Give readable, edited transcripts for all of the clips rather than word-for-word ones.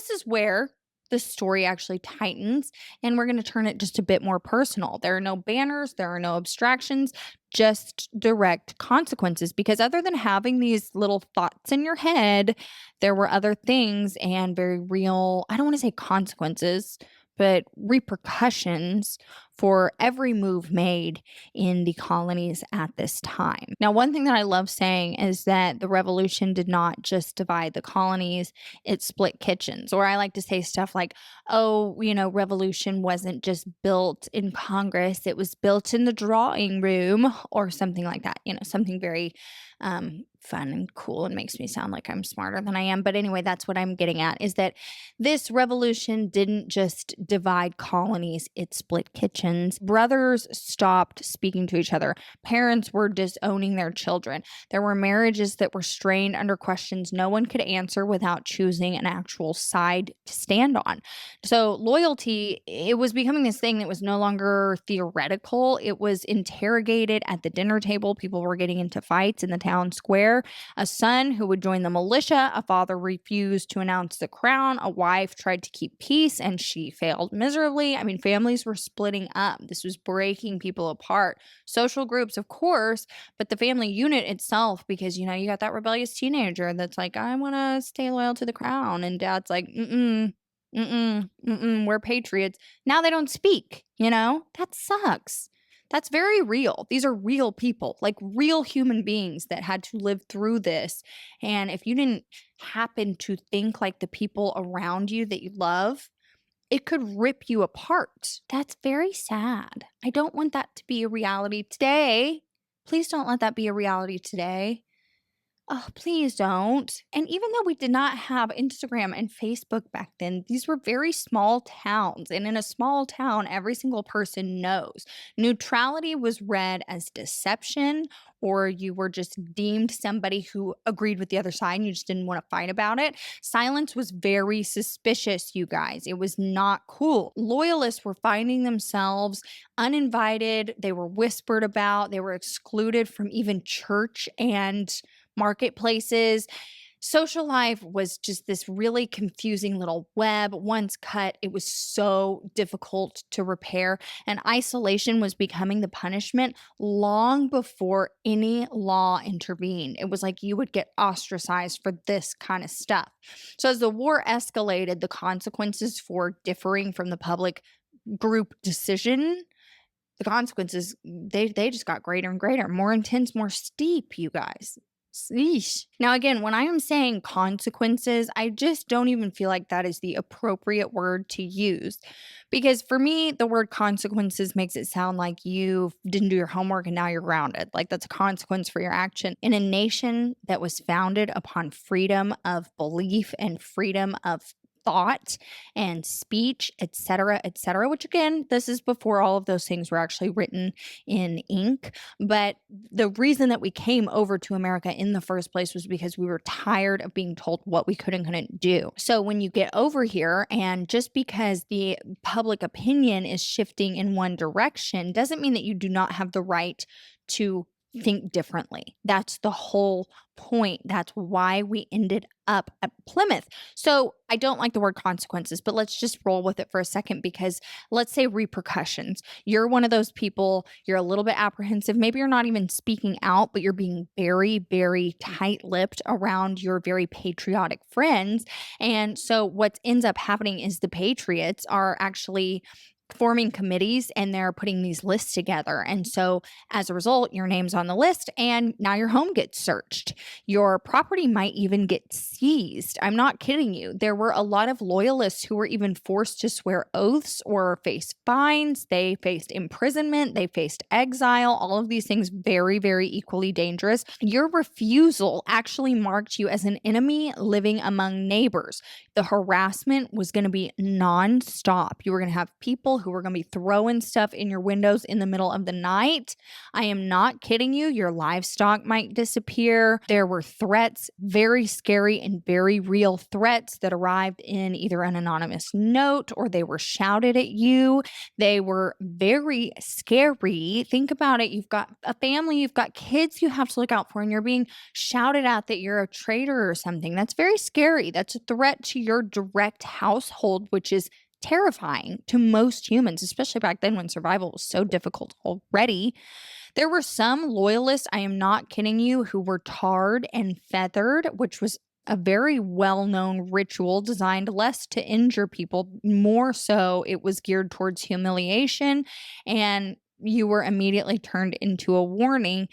this is where the story actually tightens, and we're going to turn it just a bit more personal. There are no banners, there are no abstractions, just direct consequences. Because other than having these little thoughts in your head, there were other things and very real, I don't want to say consequences, but repercussions for every move made in the colonies at this time. Now, one thing that I love saying is that the revolution did not just divide the colonies, it split kitchens. Or I like to say stuff like, oh, revolution wasn't just built in Congress, it was built in the drawing room, or something like that, something very fun and cool and makes me sound like I'm smarter than I am. But anyway, that's what I'm getting at, is that this revolution didn't just divide colonies, it split kitchens. Brothers stopped speaking to each other. Parents were disowning their children. There were marriages that were strained under questions no one could answer without choosing an actual side to stand on. So loyalty, it was becoming this thing that was no longer theoretical. It was interrogated at the dinner table. People were getting into fights in the town square. A son who would join the militia, a father refused to announce the crown, a wife tried to keep peace and she failed miserably. I mean, families were splitting up. This was breaking people apart. Social groups, of course, but the family unit itself, because, you got that rebellious teenager that's like, I want to stay loyal to the crown. And dad's like, we're patriots. Now they don't speak, that sucks. That's very real. These are real people, like real human beings that had to live through this. And if you didn't happen to think like the people around you that you love, it could rip you apart. That's very sad. I don't want that to be a reality today. Please don't let that be a reality today. Oh, please don't. And even though we did not have Instagram and Facebook back then, these were very small towns. And in a small town, every single person knows. Neutrality was read as deception, or you were just deemed somebody who agreed with the other side and you just didn't want to fight about it. Silence was very suspicious, you guys. It was not cool. Loyalists were finding themselves uninvited. They were whispered about. They were excluded from even church and marketplaces. Social life was just this really confusing little web. Once cut, it was so difficult to repair, and isolation was becoming the punishment long before any law intervened. It was like you would get ostracized for this kind of stuff. So as the war escalated, the consequences for differing from the public group decision, the consequences, they just got greater and greater, more intense, more steep, you guys. Sheesh. Now, again, when I am saying consequences, I just don't even feel like that is the appropriate word to use. Because for me, the word consequences makes it sound like you didn't do your homework and now you're grounded. Like that's a consequence for your action. In a nation that was founded upon freedom of belief and freedom of thought and speech, etc., which again, this is before all of those things were actually written in ink. But the reason that we came over to America in the first place was because we were tired of being told what we could and couldn't do. So when you get over here, and just because the public opinion is shifting in one direction doesn't mean that you do not have the right to think differently. That's the whole point. That's why we ended up at Plymouth. So I don't like the word consequences, but let's just roll with it for a second, because let's say repercussions. You're one of those people, you're a little bit apprehensive. Maybe you're not even speaking out, but you're being very, very tight-lipped around your very patriotic friends. And so what ends up happening is the Patriots are actually forming committees and they're putting these lists together. And so as a result, your name's on the list and now your home gets searched. Your property might even get seized. I'm not kidding you. There were a lot of loyalists who were even forced to swear oaths or face fines. They faced imprisonment. They faced exile. All of these things very, very equally dangerous. Your refusal actually marked you as an enemy living among neighbors. The harassment was going to be nonstop. You were going to have people people who were going to be throwing stuff in your windows in the middle of the night. I am not kidding you. Your livestock might disappear. There were threats, very scary and very real threats that arrived in either an anonymous note or they were shouted at you. They were very scary. Think about it. You've got a family, you've got kids you have to look out for, and you're being shouted at that you're a traitor or something. That's very scary. That's a threat to your direct household, which is terrifying to most humans, especially back then when survival was so difficult already. There were some loyalists, I am not kidding you, who were tarred and feathered, which was a very well-known ritual designed less to injure people, more so it was geared towards humiliation, and you were immediately turned into a warning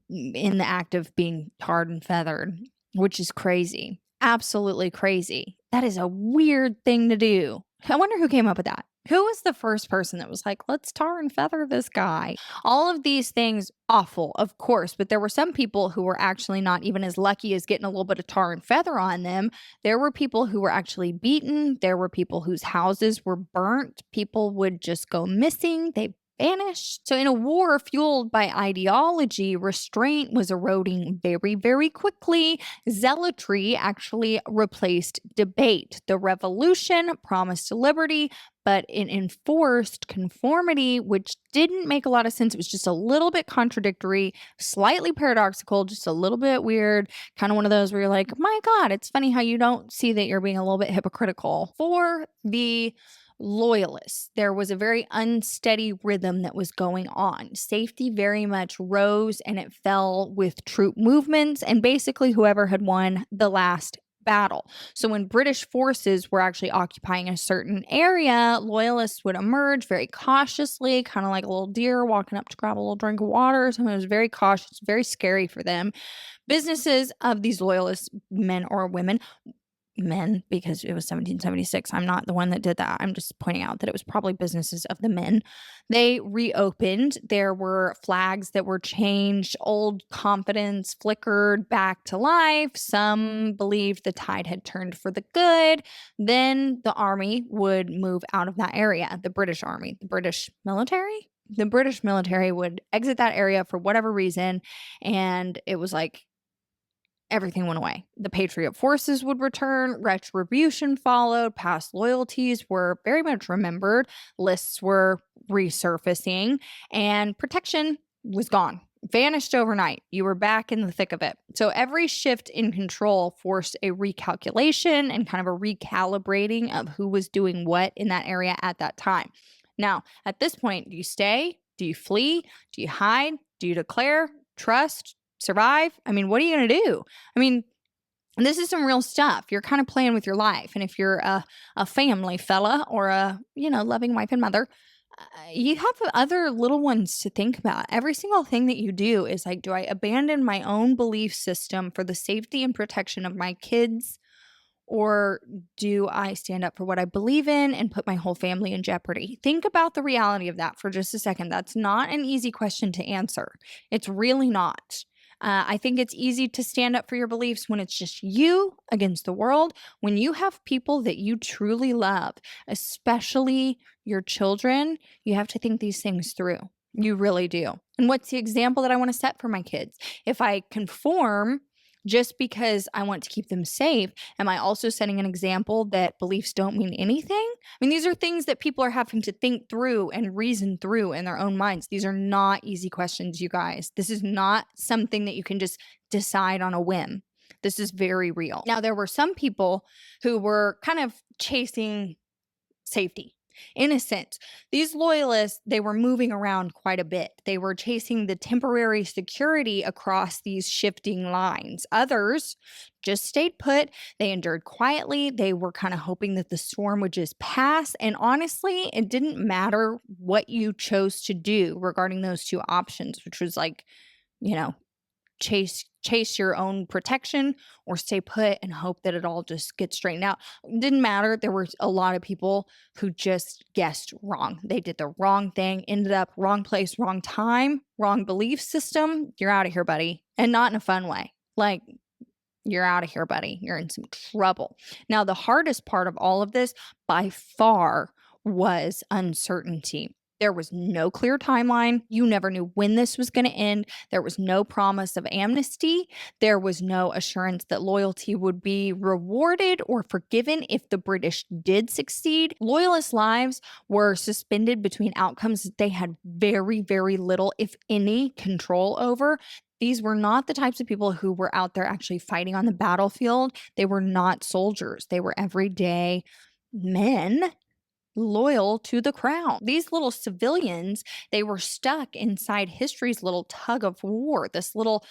in the act of being tarred and feathered, which is crazy. Absolutely crazy. That is a weird thing to do. I wonder who came up with that. Who was the first person that was like, let's tar and feather this guy? All of these things, awful, of course, but there were some people who were actually not even as lucky as getting a little bit of tar and feather on them. There were people who were actually beaten. There were people whose houses were burnt. People would just go missing. They vanished. So in a war fueled by ideology, restraint was eroding very, very quickly. Zealotry actually replaced debate. The revolution promised liberty, but it enforced conformity, which didn't make a lot of sense. It was just a little bit contradictory, slightly paradoxical, just a little bit weird, kind of one of those where you're like, my God, it's funny how you don't see that you're being a little bit hypocritical. For the Loyalists, there was a very unsteady rhythm that was going on. Safety very much rose and it fell with troop movements and basically whoever had won the last battle. So when British forces were actually occupying a certain area, loyalists would emerge very cautiously, kind of like a little deer walking up to grab a little drink of water. So it was very cautious, very scary for them. Businesses of these loyalist men or women, men, because it was 1776. I'm not the one that did that. I'm just pointing out that it was probably businesses of the men. They reopened. There were flags that were changed. Old confidence flickered back to life. Some believed the tide had turned for the good. Then the army would move out of that area. The British army, the British military. The British military would exit that area for whatever reason. And it was like, everything went away. The Patriot forces would return, retribution followed, past loyalties were very much remembered, lists were resurfacing, and protection was gone, vanished overnight. You were back in the thick of it. So every shift in control forced a recalculation and kind of a recalibrating of who was doing what in that area at that time. Now, at this point, do you stay? Do you flee? Do you hide? Do you declare? Trust? Survive? I mean, what are you going to do? I mean, this is some real stuff. You're kind of playing with your life. And if you're a family fella or a, loving wife and mother, you have other little ones to think about. Every single thing that you do is like, do I abandon my own belief system for the safety and protection of my kids? Or do I stand up for what I believe in and put my whole family in jeopardy? Think about the reality of that for just a second. That's not an easy question to answer. It's really not. I think it's easy to stand up for your beliefs when it's just you against the world. When you have people that you truly love, especially your children, you have to think these things through. You really do. And what's the example that I want to set for my kids? If I conform just because I want to keep them safe, am I also setting an example that beliefs don't mean anything? I mean, these are things that people are having to think through and reason through in their own minds. These are not easy questions, you guys. This is not something that you can just decide on a whim. This is very real. Now, there were some people who were kind of chasing safety. In a sense, these loyalists, they were moving around quite a bit. They were chasing the temporary security across these shifting lines. Others just stayed put. They endured quietly. They were kind of hoping that the storm would just pass. And honestly, it didn't matter what you chose to do regarding those two options, which was like, chase your own protection or stay put and hope that it all just gets straightened out. It didn't matter. There were a lot of people who just guessed wrong. They did the wrong thing, ended up wrong place, wrong time, wrong belief system. You're out of here, buddy. And not in a fun way. Like, you're out of here, buddy. You're in some trouble. Now, the hardest part of all of this by far was uncertainty. There was no clear timeline. You never knew when this was going to end. There was no promise of amnesty. There was no assurance that loyalty would be rewarded or forgiven if the British did succeed. Loyalist lives were suspended between outcomes that they had very, very little, if any, control over. These were not the types of people who were out there actually fighting on the battlefield. They were not soldiers, they were everyday men loyal to the crown. These little civilians, they were stuck inside history's little tug of war, this little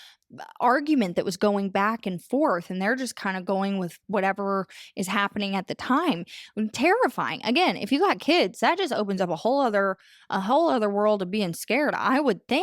argument that was going back and forth, and they're just kind of going with whatever is happening at the time. Terrifying. Again, if you got kids, that just opens up a whole other world of being scared, I would think.